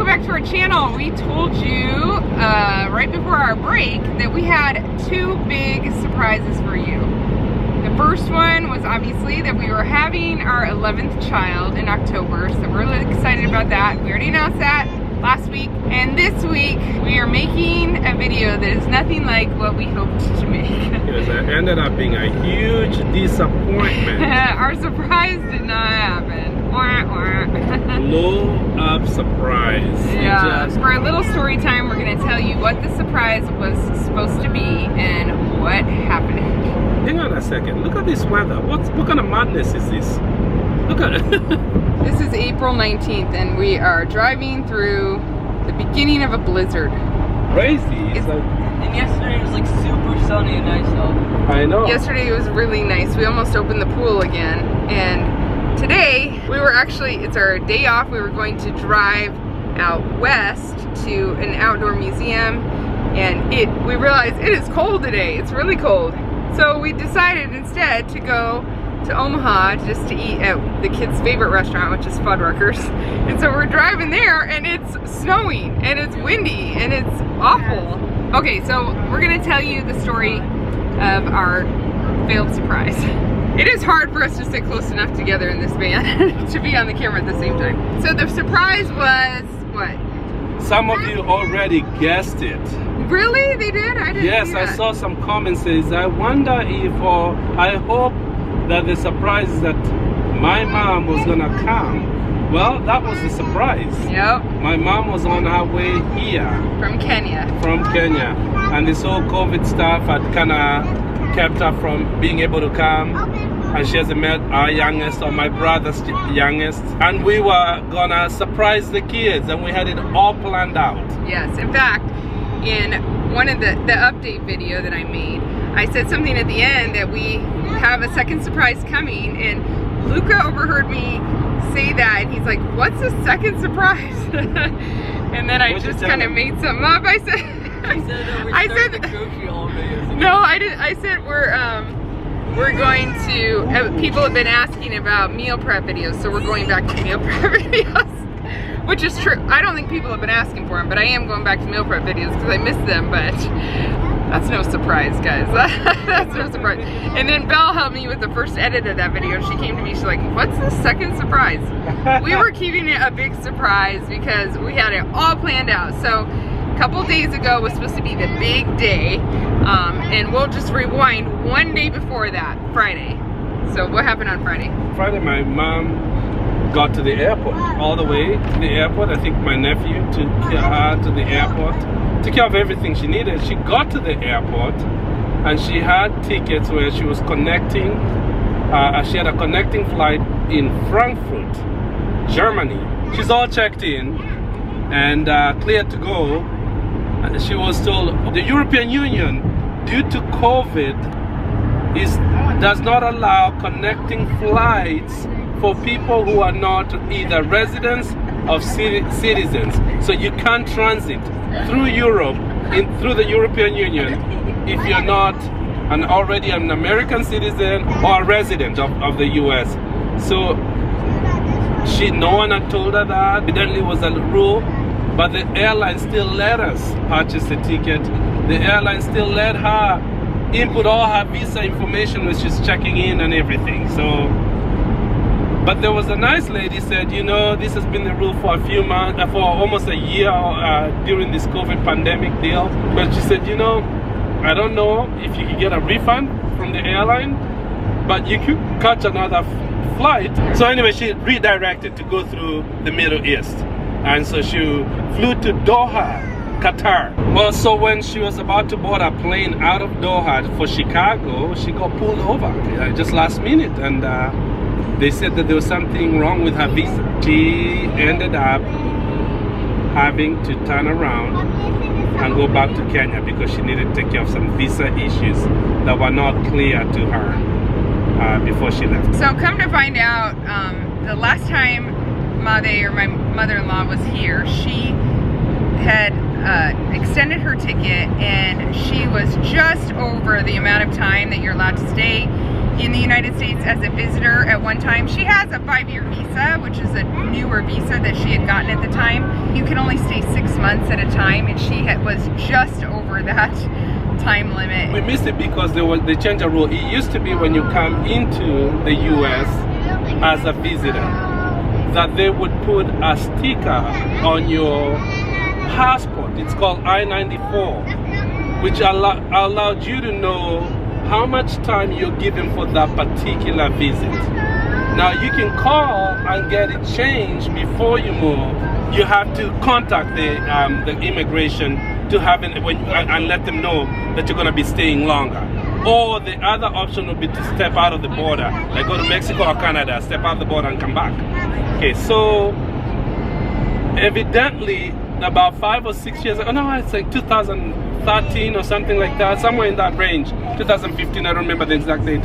welcome back to our channel. We told you right before our break that we had two big surprises for you. The first one was obviously that we were having our 11th child in October, so we're really excited about that. We already announced that last week, and this week we are making a video that is nothing like what we hoped to make. Yes, it ended up being a huge disappointment. Our surprise did not happen. Blow up surprise. Yeah, for a little story time, we're going to tell you what the surprise was supposed to be and what happened. Hang on a second, look at this weather. What kind of madness is this? Look at it. This is April 19th and we are driving through the beginning of a blizzard. Crazy. And yesterday it was like super sunny and nice out. I know. Yesterday it was really nice. We almost opened the pool again, and today we were actually, it's our day off. We were going to drive out west to an outdoor museum, and we realized it is cold today. It's really cold. So we decided instead to go to Omaha just to eat at the kids' favorite restaurant, which is Fuddruckers. And so we're driving there and it's snowing and it's windy and it's awful. Okay, so we're gonna tell you the story of our failed surprise. It is hard for us to sit close enough together in this van to be on the camera at the same time. So the surprise was what? Some of you already guessed it. Really? They did? I didn't Yes, see that. I saw some comments says, I wonder if, or I hope that the surprise is that my mom was gonna come. Well, that was the surprise. Yep. My mom was on her way here. From Kenya. From Kenya. And this whole COVID stuff had kinda kept her from being able to come. And she hasn't met our youngest or my brother's youngest. And we were gonna surprise the kids and we had it all planned out. Yes, in fact, in one of the update video that I made, I said something at the end that we have a second surprise coming, and Luka overheard me say that, and he's like, what's the second surprise? And then I just kind of made something up. I said, no, I didn't. I said we're going to, people have been asking about meal prep videos, so we're going back to meal prep videos. Which is true. I don't think people have been asking for them, but I am going back to meal prep videos because I miss them, but that's no surprise, guys. That's no surprise. And then Belle helped me with the first edit of that video, and she came to me, she's like, what's the second surprise? We were keeping it a big surprise because we had it all planned out. So a couple days ago was supposed to be the big day, and we'll just rewind one day before that, Friday. So what happened on Friday? Friday, my mom got to the airport, all the way to the airport. I think my nephew took her to the airport, took care of everything she needed. She got to the airport and she had tickets where she was connecting, she had a connecting flight in Frankfurt, Germany. She's all checked in and cleared to go. She was told the European Union, due to COVID, does not allow connecting flights for people who are not either residents or citizens. So you can't transit through Europe, through the European Union, if you're not already an American citizen or a resident of the US. So no one had told her that. Evidently it was a rule, but the airline still let us purchase the ticket. The airline still let her input all her visa information when she's checking in and everything. So, but there was a nice lady said, you know, this has been the rule for a few months, for almost a year during this COVID pandemic deal. But she said, you know, I don't know if you could get a refund from the airline, but you could catch another flight. So anyway, she redirected to go through the Middle East. And so she flew to Doha, Qatar. Well, so when she was about to board a plane out of Doha for Chicago, she got pulled over just last minute. And they said that there was something wrong with her visa. She ended up having to turn around and go back to Kenya because she needed to take care of some visa issues that were not clear to her before she left. So come to find out, the last time Made, or my mother-in-law, was here, she had extended her ticket and she was just over the amount of time that you're allowed to stay, in the United States as a visitor at one time. She has a 5-year visa, which is a newer visa that she had gotten at the time. You can only stay 6 months at a time, and she was just over that time limit. We missed it because they changed the rule. It used to be when you come into the US as a visitor, that they would put a sticker on your passport. It's called I-94, which allowed you to know how much time you're given for that particular visit. Now you can call and get it changed before you move. You have to contact the immigration to have it and let them know that you're going to be staying longer. Or the other option would be to step out of the border, like go to Mexico or Canada, step out the border and come back. Okay, so evidently about 5 or 6 years ago, no, it's like 2013 or something like that, somewhere in that range, 2015, I don't remember the exact date.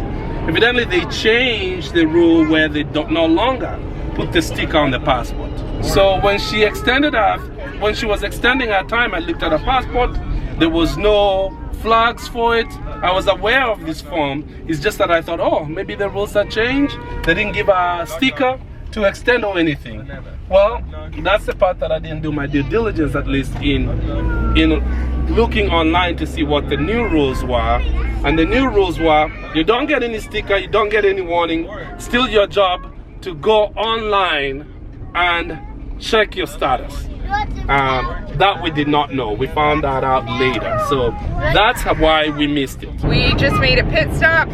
Evidently they changed the rule where they no longer put the sticker on the passport. So when she was extending her time, I looked at her passport, there was no flags for it. I was aware of this form, it's just that I thought, oh, maybe the rules have changed. They didn't give a sticker to extend or anything. Well, that's the part that I didn't do my due diligence, at least in looking online to see what the new rules were. And the new rules were, you don't get any sticker, you don't get any warning, still your job to go online and check your status. That we did not know. We found that out later. So that's why we missed it. We just made a pit stop.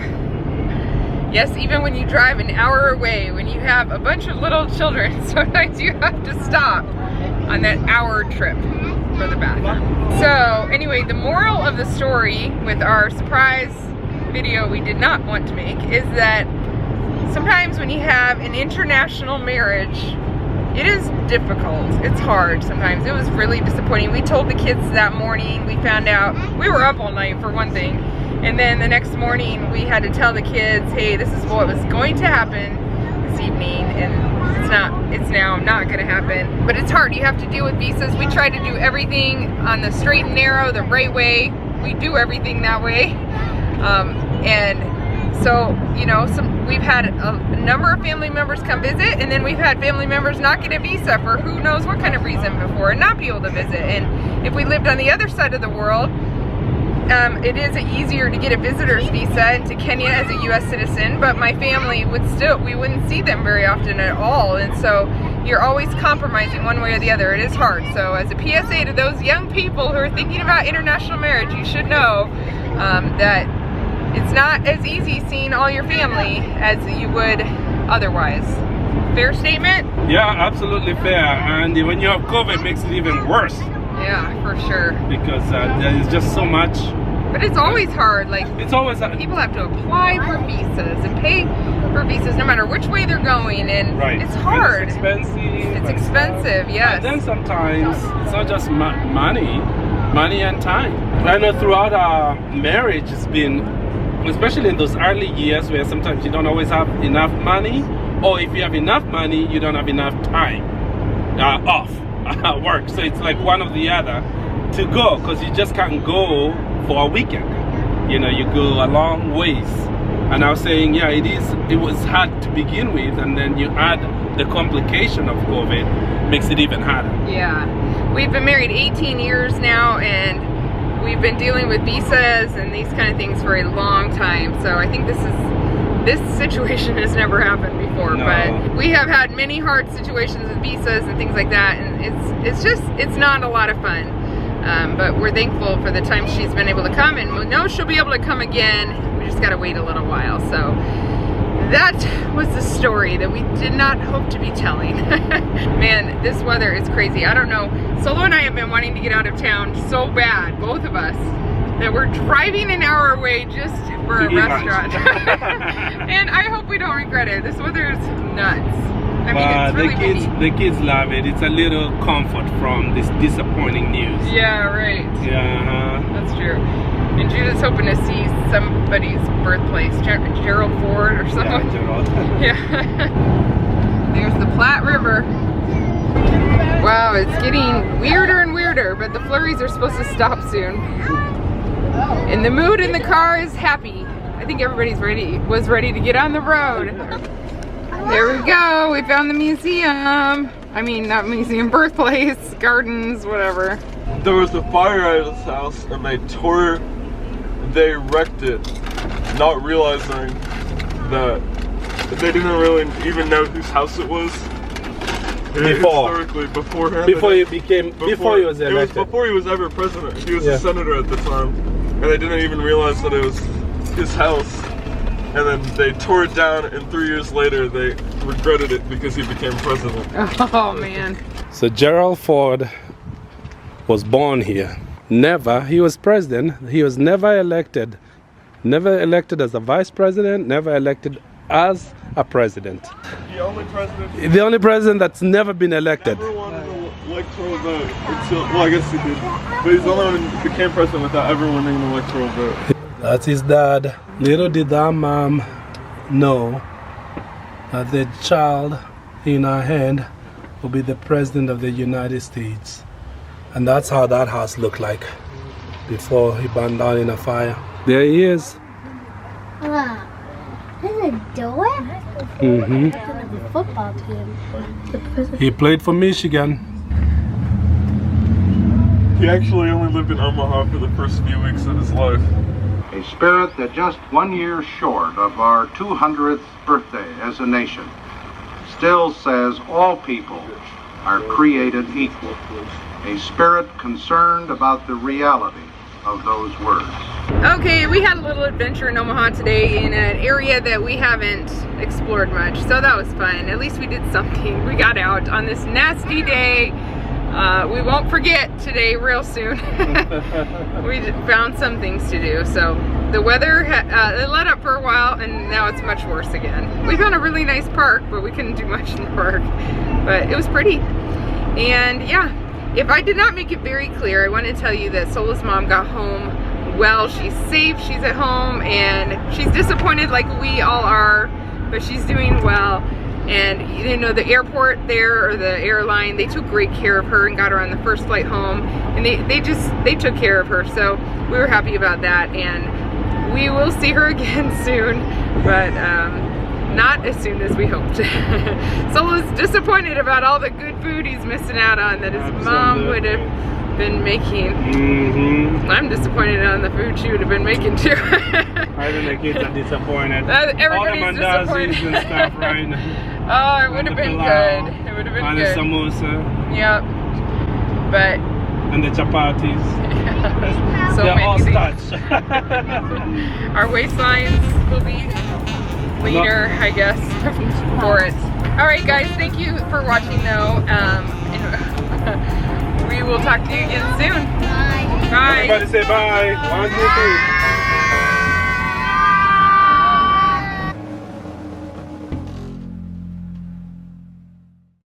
Yes, even when you drive an hour away, when you have a bunch of little children, sometimes you have to stop on that hour trip for the bathroom. So anyway, the moral of the story with our surprise video we did not want to make is that sometimes when you have an international marriage, it is difficult. It's hard sometimes. It was really disappointing. We told the kids that morning. We found out, we were up all night for one thing. And then the next morning we had to tell the kids, hey, this is what was going to happen this evening, and it's now not gonna happen. But it's hard, you have to deal with visas. We try to do everything on the straight and narrow, the right way. We do everything that way. And so, you know, we've had a number of family members come visit, and then we've had family members not get a visa for who knows what kind of reason before and not be able to visit. And if we lived on the other side of the world, it is easier to get a visitor's visa into Kenya as a US citizen, but my family we wouldn't see them very often at all. And so you're always compromising one way or the other. It is hard. So as a PSA to those young people who are thinking about international marriage, you should know that it's not as easy seeing all your family as you would otherwise. Fair statement? Yeah, absolutely fair. And when you have COVID, it makes it even worse. Yeah, for sure. Because there is just so much. But it's always hard. Like, it's always people have to apply for visas and pay for visas no matter which way they're going, and right. It's hard. And it's expensive. It's expensive, yes. And then sometimes it's not just money and time. I know throughout our marriage, it's been, especially in those early years where sometimes you don't always have enough money, or if you have enough money, you don't have enough time off at work. So it's like one or the other to go, because you just can't go for a weekend. You know, you go a long ways. And I was saying, yeah, it was hard to begin with, and then you add the complication of COVID, makes it even harder. Yeah. We've been married 18 years now, and we've been dealing with visas and these kind of things for a long time. So I think this situation has never happened before. No. But we have had many hard situations with visas and things like that, and it's not a lot of fun. But we're thankful for the time she's been able to come, and we know she'll be able to come again. We just gotta wait a little while. So that was the story that we did not hope to be telling. Man, this weather is crazy. I don't know. Solo and I have been wanting to get out of town so bad, both of us, that we're driving an hour away just for a restaurant. And I hope we don't regret it. This weather is nuts. I mean, it's really windy. The kids love it. It's a little comfort from this disappointing news. Yeah, right. Yeah. That's true. And Judith's hoping to see somebody's birthplace, Gerald Ford or someone. Yeah, Gerald. Yeah. There's the Platte River. Wow, it's getting weirder and weirder, but the flurries are supposed to stop soon. And the mood in the car is happy. I think everybody's was ready to get on the road. There we go, we found the museum. I mean, not museum, birthplace, gardens, whatever. There was a fire at his house and they wrecked it, not realizing that they didn't really even know whose house it was. Historically, before he was elected. It was before he was ever president. He was a senator at the time, and they didn't even realize that it was his house. And then they tore it down, and 3 years later they regretted it because he became president. Oh man. So Gerald Ford was born here. He was president. He was never elected. Never elected as a vice president, never elected as a president. The only president that's never been elected. Never won an electoral vote until, well, I guess he did. But he's the only one who became president without ever winning an electoral vote. That's his dad. Little did our mom know that the child in our hand will be the president of the United States. And that's how that house looked like before he burned down in a fire. There he is. Wow. There's a door? Mm-hmm. The football team. He played for Michigan. He actually only lived in Omaha for the first few weeks of his life. A spirit that just 1 year short of our 200th birthday as a nation still says all people are created equal. A spirit concerned about the reality of those words. Okay, we had a little adventure in Omaha today in an area that we haven't explored much, so that was fun. At least we did something. We got out on this nasty day. We won't forget today real soon. We found some things to do. So the weather it let up for a while and now it's much worse again. We found a really nice park, but we couldn't do much in the park. But it was pretty. And yeah, if I did not make it very clear, I want to tell you that Sola's mom got home well. She's safe, she's at home, and she's disappointed like we all are, but she's doing well. And you know, the airport there, or the airline, they took great care of her and got her on the first flight home, and they took care of her, so we were happy about that. And we will see her again soon, but not as soon as we hoped. Solo's disappointed about all the good food he's missing out on that his mom would have been making. Mm-hmm. I'm disappointed on the food she would have been making too. I think the kids are disappointed. Everybody's disappointed. And stuff, right? Oh, it would have been good. It would have been and good. And the samosa. Yep. But. And the chapatis. So they're all many starch. Our waistlines will be leaner, I guess, for it. All right, guys. Thank you for watching, though. We will talk to you again soon. Bye. Bye. Everybody say bye. 1, 2, 3.